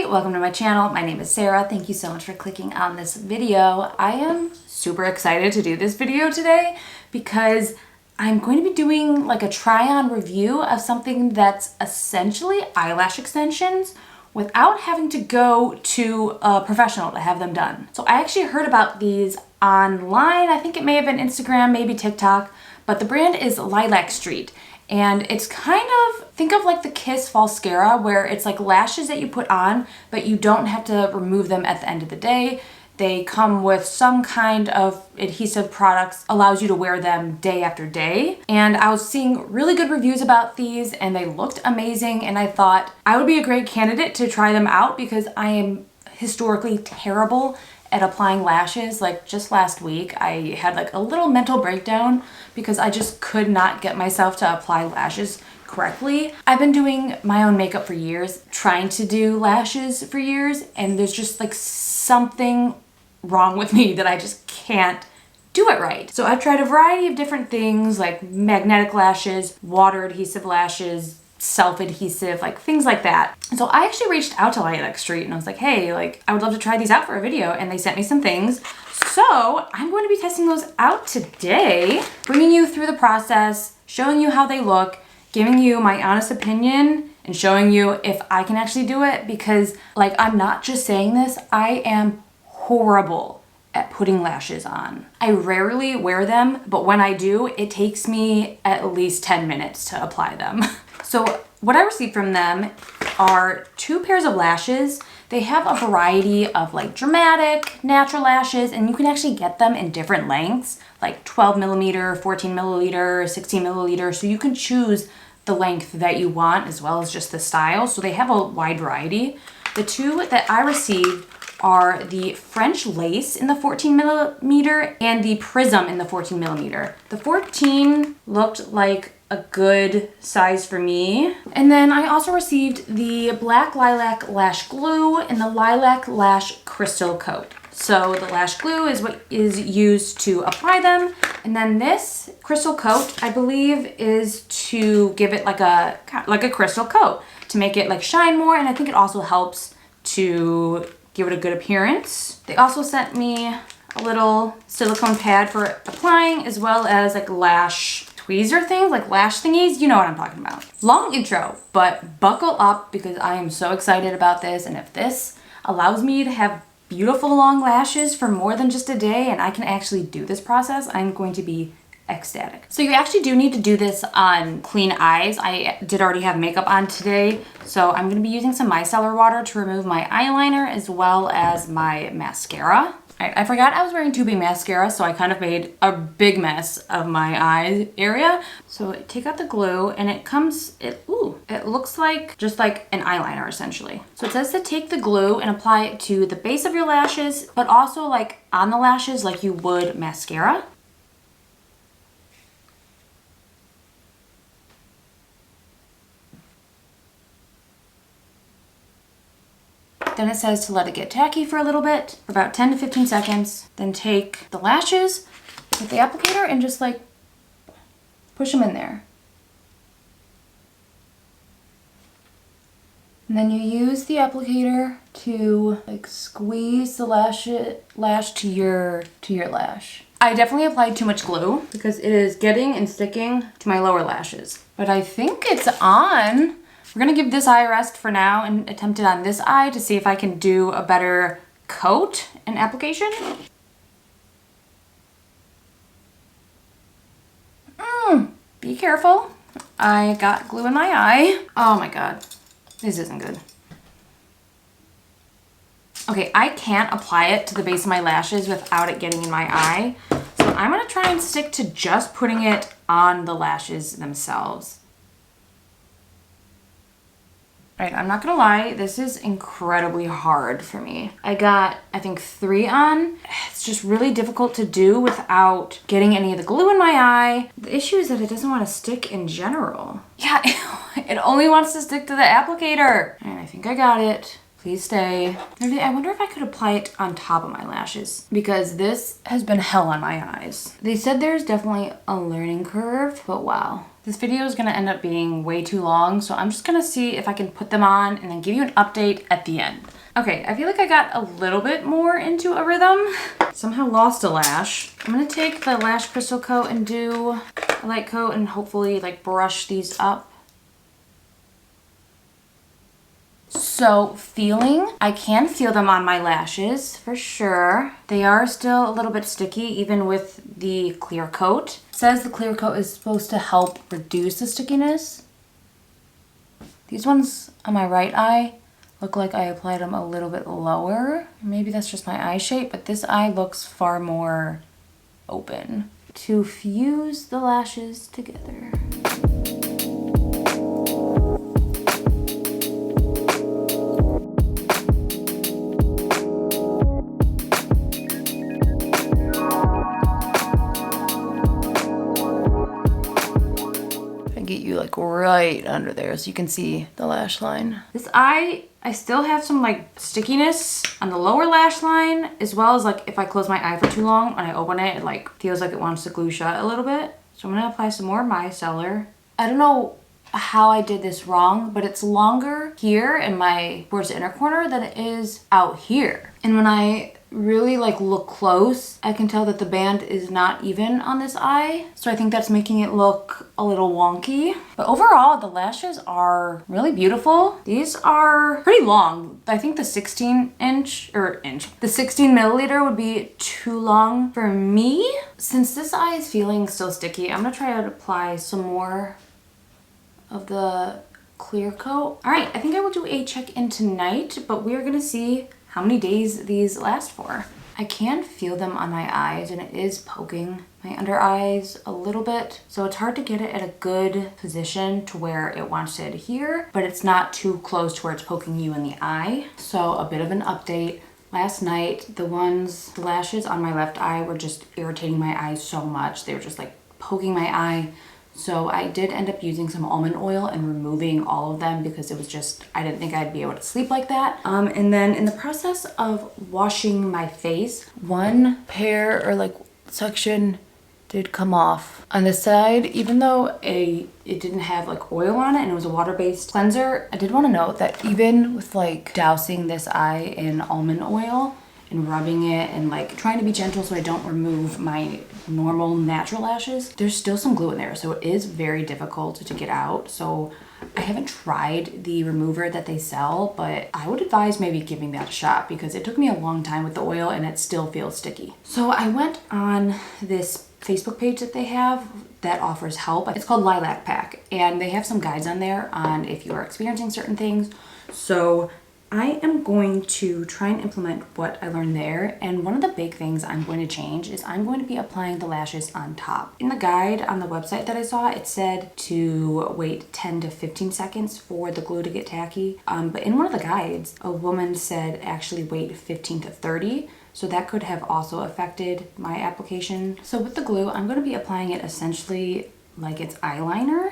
Hey, welcome to my channel. My name is Sarah. Thank you so much for clicking on this video. I am super excited to do this video today because I'm going to be doing like a try-on review of something that's essentially eyelash extensions without having to go to a professional to have them done. So I actually heard about these online. I think it may have been Instagram, maybe TikTok, but the brand is Lilac Street. And it's kind of, think of like the Kiss Falscara, where it's like lashes that you put on, but you don't have to remove them at the end of the day. They come with some kind of adhesive products, allows you to wear them day after day. And I was seeing really good reviews about these and they looked amazing. And I thought I would be a great candidate to try them out because I am historically terrible at applying lashes. Like just last week, I had like a little mental breakdown because I just could not get myself to apply lashes correctly. I've been doing my own makeup for years, trying to do lashes for years, and there's just like something wrong with me that I just can't do it right. So I've tried a variety of different things like magnetic lashes, water adhesive lashes, self-adhesive, like things like that. So I actually reached out to Lilac Street and I was like, hey, like I would love to try these out for a video, and they sent me some things. So I'm going to be testing those out today, bringing you through the process, showing you how they look, giving you my honest opinion, and showing you if I can actually do it, because like I'm not just saying this, I am horrible at putting lashes on. I rarely wear them, but when I do, it takes me at least 10 minutes to apply them. So what I received from them are 2 pairs of lashes. They have a variety of like dramatic, natural lashes, and you can actually get them in different lengths, like 12 millimeter, 14 milliliter, 16 milliliter. So you can choose the length that you want as well as just the style. So they have a wide variety. The 2 that I received are the French Lace in the 14 millimeter and the Prism in the 14 millimeter. The 14 looked like a good size for me. And then I also received the Black Lilac Lash Glue and the Lilac Lash Crystal Coat. So the lash glue is what is used to apply them. And then this crystal coat, I believe, is to give it like a crystal coat to make it like shine more. And I think it also helps to give it a good appearance. They also sent me a little silicone pad for applying, as well as like lash tweezer things, like lash thingies. You know what I'm talking about. Long intro, but buckle up because I am so excited about this. And if this allows me to have beautiful long lashes for more than just a day and I can actually do this process, I'm going to be ecstatic. So you actually do need to do this on clean eyes. I did already have makeup on today, so I'm going to be using some micellar water to remove my eyeliner as well as my mascara. I forgot I was wearing tubing mascara, so I kind of made a big mess of my eye area. So take out the glue and it looks like just like an eyeliner essentially. So it says to take the glue and apply it to the base of your lashes, but also like on the lashes like you would mascara. Then it says to let it get tacky for a little bit, for about 10 to 15 seconds. Then take the lashes with the applicator and just like push them in there. And then you use the applicator to like squeeze the lash to your lash. I definitely applied too much glue because it is getting and sticking to my lower lashes. But I think it's on. We're gonna give this eye a rest for now and attempt it on this eye to see if I can do a better coat and application. Be careful. I got glue in my eye. Oh my God, this isn't good. Okay, I can't apply it to the base of my lashes without it getting in my eye. So I'm gonna try and stick to just putting it on the lashes themselves. All right, I'm not gonna lie, this is incredibly hard for me. I got, I think 3 on. It's just really difficult to do without getting any of the glue in my eye. The issue is that it doesn't want to stick in general. Yeah, it only wants to stick to the applicator. And I think I got it. Please stay. I wonder if I could apply it on top of my lashes because this has been hell on my eyes. They said there's definitely a learning curve, but wow. This video is gonna end up being way too long, so I'm just gonna see if I can put them on and then give you an update at the end. Okay, I feel like I got a little bit more into a rhythm. Somehow lost a lash. I'm gonna take the lash crystal coat and do a light coat and hopefully like brush these up. So I can feel them on my lashes for sure. They are still a little bit sticky even with the clear coat. It says the clear coat is supposed to help reduce the stickiness. These ones on my right eye look like I applied them a little bit lower. Maybe that's just my eye shape, but this eye looks far more open. To fuse the lashes together. Get you like right under there so you can see the lash line. This eye, I still have some like stickiness on the lower lash line, as well as like if I close my eye for too long when I open it, it like feels like it wants to glue shut a little bit. So I'm gonna apply some more micellar. I don't know how I did this wrong, but it's longer here in my towards the inner corner than it is out here. And when I really like look close, I can tell that the band is not even on this eye. So I think that's making it look a little wonky. But overall, the lashes are really beautiful. These are pretty long. I think the 16 milliliter would be too long for me. Since this eye is feeling still sticky, I'm gonna try to apply some more of the clear coat. All right, I think I will do a check-in tonight, but we're gonna see how many days these last for. I can feel them on my eyes and it is poking my under eyes a little bit. So it's hard to get it at a good position to where it wants to adhere, but it's not too close to where it's poking you in the eye. So a bit of an update. Last night, the lashes on my left eye were just irritating my eyes so much. They were just like poking my eye. So I did end up using some almond oil and removing all of them because it was just, I didn't think I'd be able to sleep like that. And then in the process of washing my face, one pair or like section did come off on this side, even though it didn't have like oil on it and it was a water-based cleanser. I did want to note that even with like dousing this eye in almond oil and rubbing it and like trying to be gentle so I don't remove my normal natural lashes, there's still some glue in there, so it is very difficult to get out. So I haven't tried the remover that they sell, but I would advise maybe giving that a shot because it took me a long time with the oil and it still feels sticky. So I went on this Facebook page that they have that offers help. It's called Lilac Pack, and they have some guides on there on if you are experiencing certain things. So I am going to try and implement what I learned there, and one of the big things I'm going to change is I'm going to be applying the lashes on top. In the guide on the website that I saw, it said to wait 10 to 15 seconds for the glue to get tacky, but in one of the guides, a woman said actually wait 15 to 30, so that could have also affected my application. So with the glue, I'm going to be applying it essentially like it's eyeliner.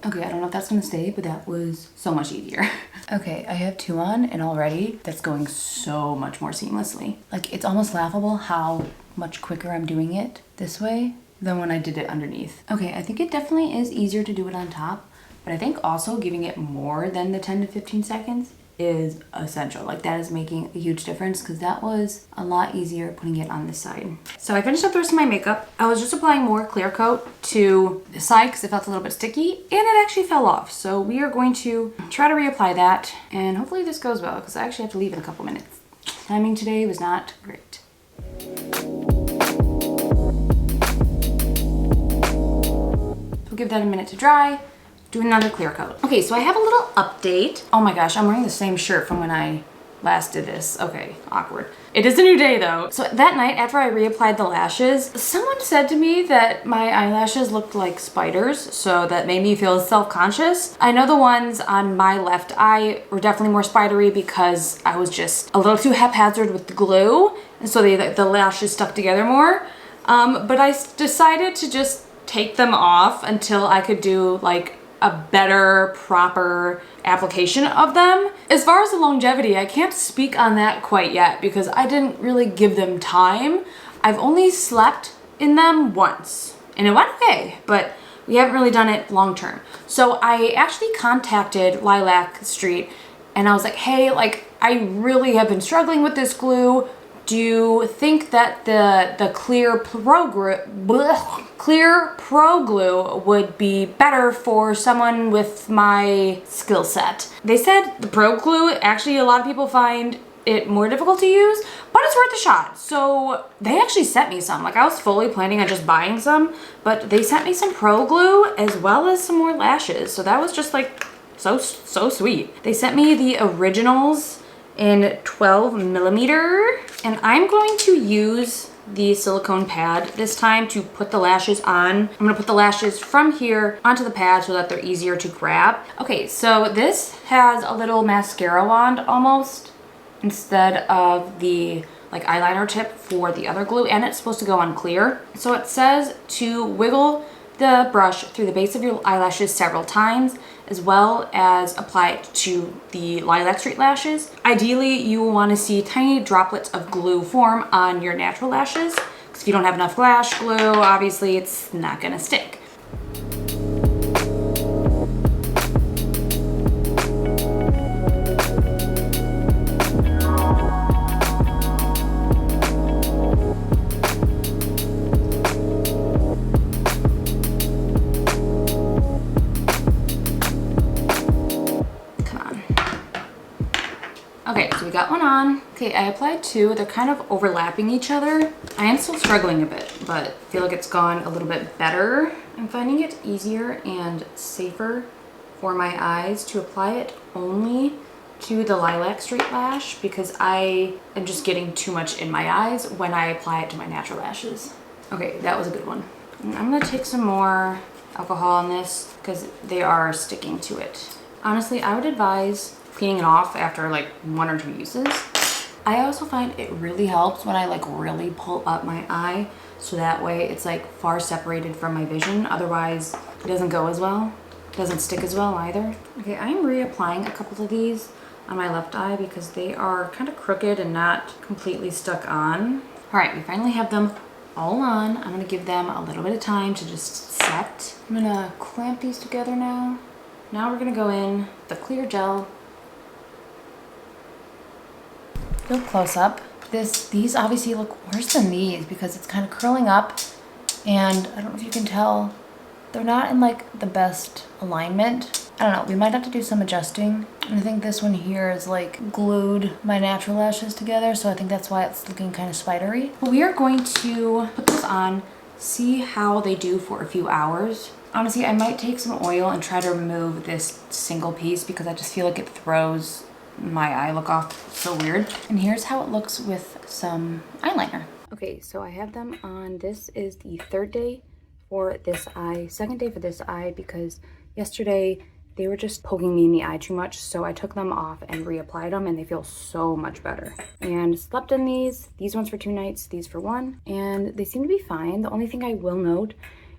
Okay, I don't know if that's gonna stay, but that was so much easier. Okay, I have two on, and already that's going so much more seamlessly. Like, it's almost laughable how much quicker I'm doing it this way than when I did it underneath. Okay, I think it definitely is easier to do it on top, but I think also giving it more than the 10 to 15 seconds is essential. Like, that is making a huge difference because that was a lot easier putting it on this side. So I finished up the rest of my makeup. I was just applying more clear coat to the side because it felt a little bit sticky and it actually fell off. So we are going to try to reapply that and hopefully this goes well because I actually have to leave in a couple minutes. Timing today was not great. We'll give that a minute to dry. Do another clear coat. Okay, so I have a little update. Oh my gosh, I'm wearing the same shirt from when I last did this. Okay, awkward. It is a new day though. So that night after I reapplied the lashes, someone said to me that my eyelashes looked like spiders, so that made me feel self-conscious. I know the ones on my left eye were definitely more spidery because I was just a little too haphazard with the glue, and so the lashes stuck together more. But I decided to just take them off until I could do like a better, proper application of them. As far as the longevity, I can't speak on that quite yet because I didn't really give them time. I've only slept in them once and it went okay, but we haven't really done it long term. So I actually contacted Lilac Street and I was like, hey, like I really have been struggling with this glue. Do you think that the clear pro glue would be better for someone with my skill set? They said the pro glue, actually a lot of people find it more difficult to use, but it's worth a shot. So they actually sent me some. Like I was fully planning on just buying some, but they sent me some pro glue as well as some more lashes. So that was just like so sweet. They sent me the originals in 12 millimeter, and I'm going to use the silicone pad this time to put the lashes on. I'm gonna put the lashes from here onto the pad so that they're easier to grab. Okay, so this has a little mascara wand almost instead of the like eyeliner tip for the other glue, and it's supposed to go on clear. So it says to wiggle the brush through the base of your eyelashes several times, as well as apply it to the Lilac Street lashes. Ideally, you will want to see tiny droplets of glue form on your natural lashes, because if you don't have enough lash glue, obviously it's not gonna stick. Okay, so we got one on. Okay, I applied two. They're kind of overlapping each other. I am still struggling a bit, but I feel like it's gone a little bit better. I'm finding it easier and safer for my eyes to apply it only to the Lilac Street lash because I am just getting too much in my eyes when I apply it to my natural lashes. Okay, that was a good one. And I'm gonna take some more alcohol on this because they are sticking to it. Honestly, I would advise cleaning it off after like 1 or 2 uses. I also find it really helps when I like really pull up my eye so that way it's like far separated from my vision. Otherwise it doesn't go as well. It doesn't stick as well either. Okay, I'm reapplying a couple of these on my left eye because they are kind of crooked and not completely stuck on. All right, we finally have them all on. I'm gonna give them a little bit of time to just set. I'm gonna clamp these together now. Now we're gonna go in the clear gel. Real close up. These obviously look worse than these because it's kind of curling up, and I don't know if you can tell, they're not in like the best alignment. I don't know, we might have to do some adjusting. And I think this one here is like glued my natural lashes together, so I think that's why it's looking kind of spidery. But we are going to put this on, see how they do for a few hours. Honestly, I might take some oil and try to remove this single piece because I just feel like it throws my eye look off so weird. And here's how it looks with some eyeliner. Okay, so I have them on. This is the 3rd day for this eye, 2nd day for this eye because yesterday they were just poking me in the eye too much, so I took them off and reapplied them and they feel so much better. And slept in these ones for 2 nights, these for 1, and they seem to be fine. The only thing I will note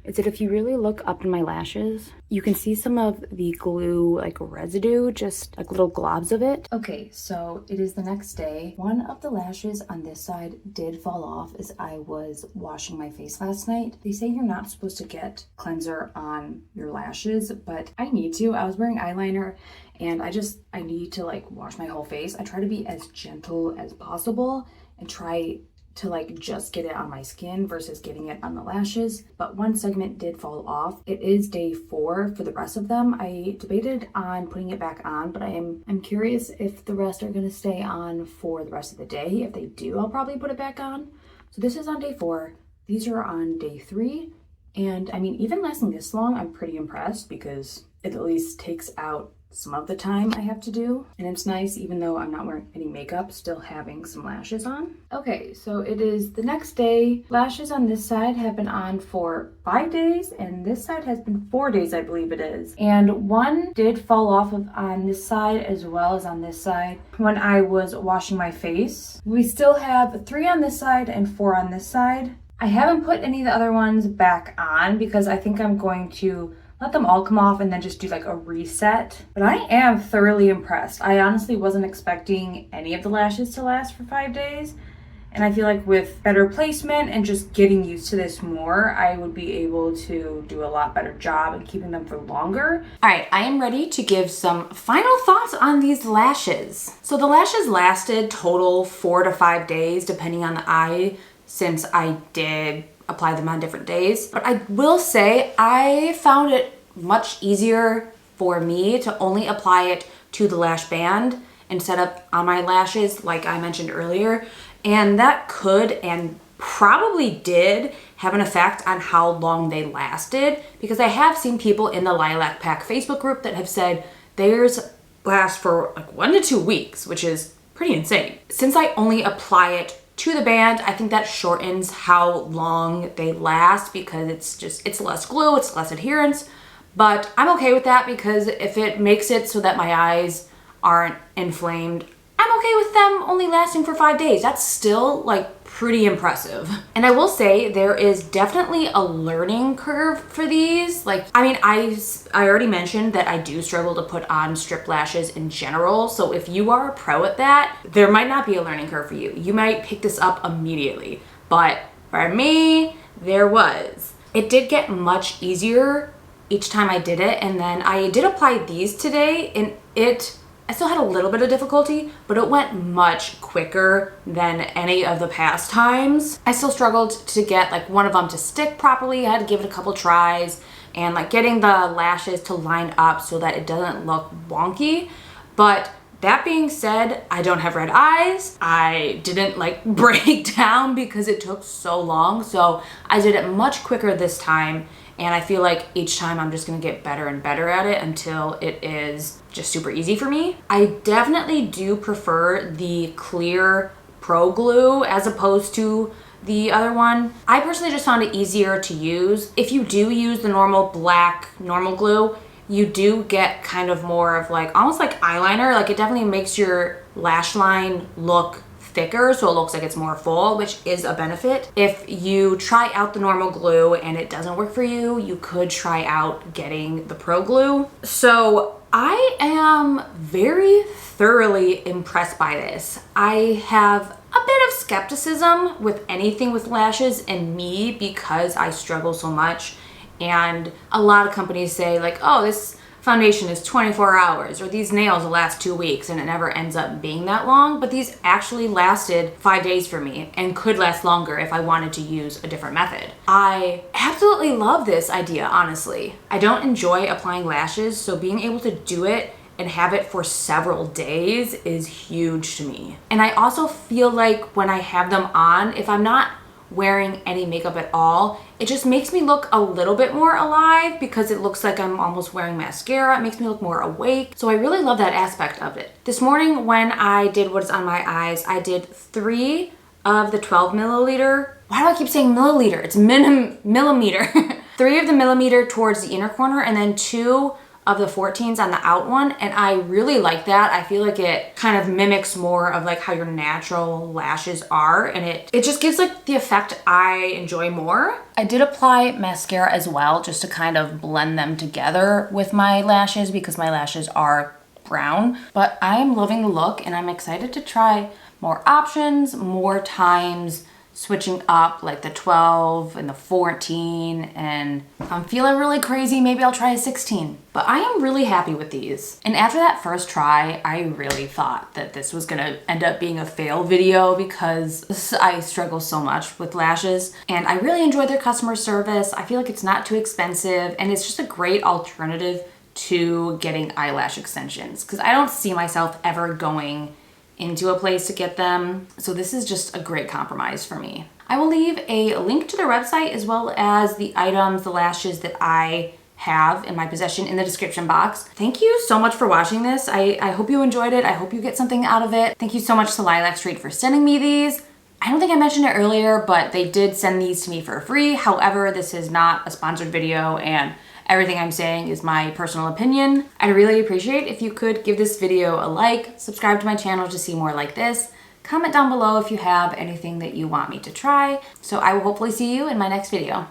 is that if you really look up in my lashes, you can see some of the glue like residue, just like little globs of it. Okay, so it is the next day. One of the lashes on this side did fall off as I was washing my face last night. They say you're not supposed to get cleanser on your lashes, but I need to. I was wearing eyeliner and I need to like wash my whole face. I try to be as gentle as possible and try to like just get it on my skin versus getting it on the lashes. But one segment did fall off. It is day 4 for the rest of them. I debated on putting it back on, but I'm curious if the rest are gonna stay on for the rest of the day. If they do, I'll probably put it back on. So this is on day 4. These are on day 3. And I mean, even lasting this long, I'm pretty impressed because it at least takes out some of the time I have to do. And it's nice, even though I'm not wearing any makeup, still having some lashes on. Okay, so it is the next day. Lashes on this side have been on for 5 days, and this side has been 4 days, I believe it is. And one did fall off on this side as well as on this side when I was washing my face. We still have 3 on this side and 4 on this side. I haven't put any of the other ones back on because I think I'm going to let them all come off and then just do like a reset. But I am thoroughly impressed. I honestly wasn't expecting any of the lashes to last for 5 days. And I feel like with better placement and just getting used to this more, I would be able to do a lot better job in keeping them for longer. All right, I am ready to give some final thoughts on these lashes. So the lashes lasted total 4 to 5 days, depending on the eye, since I did apply them on different days. But I will say I found it much easier for me to only apply it to the lash band instead of on my lashes, like I mentioned earlier. And that could and probably did have an effect on how long they lasted, because I have seen people in the Lilac Pack Facebook group that have said theirs last for like 1 to 2 weeks, which is pretty insane. Since I only apply it to the band, I think that shortens how long they last, because it's less glue, it's less adherence. But I'm okay with that, because if it makes it so that my eyes aren't inflamed, I'm okay with them only lasting for 5 days. That's still like pretty impressive. And I will say there is definitely a learning curve for these. Like, I mean, I already mentioned that I do struggle to put on strip lashes in general. So if you are a pro at that, there might not be a learning curve for you. You might pick this up immediately. But for me, there was. It did get much easier each time I did it. And then I did apply these today, and I still had a little bit of difficulty, but it went much quicker than any of the past times. I still struggled to get like one of them to stick properly. I had to give it a couple tries, and like getting the lashes to line up so that it doesn't look wonky. But that being said, I don't have red eyes. I didn't like break down because it took so long. So I did it much quicker this time. And I feel like each time I'm just gonna get better and better at it until it is just super easy for me. I definitely do prefer the clear Pro Glue as opposed to the other one. I personally just found it easier to use. If you do use the normal black normal glue, you do get kind of more of like, almost like eyeliner. Like, it definitely makes your lash line look thicker, so it looks like it's more full, which is a benefit. If you try out the normal glue and it doesn't work for you, you could try out getting the Pro Glue. So I am very thoroughly impressed by this. I have a bit of skepticism with anything with lashes and me, because I struggle so much. And a lot of companies say like, oh, this foundation is 24 hours, or these nails will last 2 weeks, and it never ends up being that long. But these actually lasted 5 days for me and could last longer if I wanted to use a different method. I absolutely love this idea, honestly. I don't enjoy applying lashes, so being able to do it and have it for several days is huge to me. And I also feel like when I have them on, if I'm not wearing any makeup at all, it just makes me look a little bit more alive, because it looks like I'm almost wearing mascara. It makes me look more awake. So I really love that aspect of it. This morning when I did what is on my eyes, I did 3 of the 12 milliliter. Why do I keep saying milliliter? It's millimeter. 3 of the millimeter towards the inner corner, and then 2 of the 14s on the out one. And I really like that. I feel like it kind of mimics more of like how your natural lashes are, and it just gives like the effect I enjoy more. I did apply mascara as well, just to kind of blend them together with my lashes, because my lashes are brown. But I am loving the look, and I'm excited to try more options, more times, switching up like the 12 and the 14, and if I'm feeling really crazy, maybe I'll try a 16. But I am really happy with these. And after that first try, I really thought that this was gonna end up being a fail video, because I struggle so much with lashes, and I really enjoy their customer service. I feel like it's not too expensive, and it's just a great alternative to getting eyelash extensions, because I don't see myself ever going into a place to get them. So this is just a great compromise for me. I will leave a link to their website as well as the items, the lashes that I have in my possession, in the description box. Thank you so much for watching this. I hope you enjoyed it. I hope you get something out of it. Thank you so much to Lilac Street for sending me these. I don't think I mentioned it earlier, but they did send these to me for free. However, this is not a sponsored video, and everything I'm saying is my personal opinion. I'd really appreciate if you could give this video a like, subscribe to my channel to see more like this, comment down below if you have anything that you want me to try. So I will hopefully see you in my next video.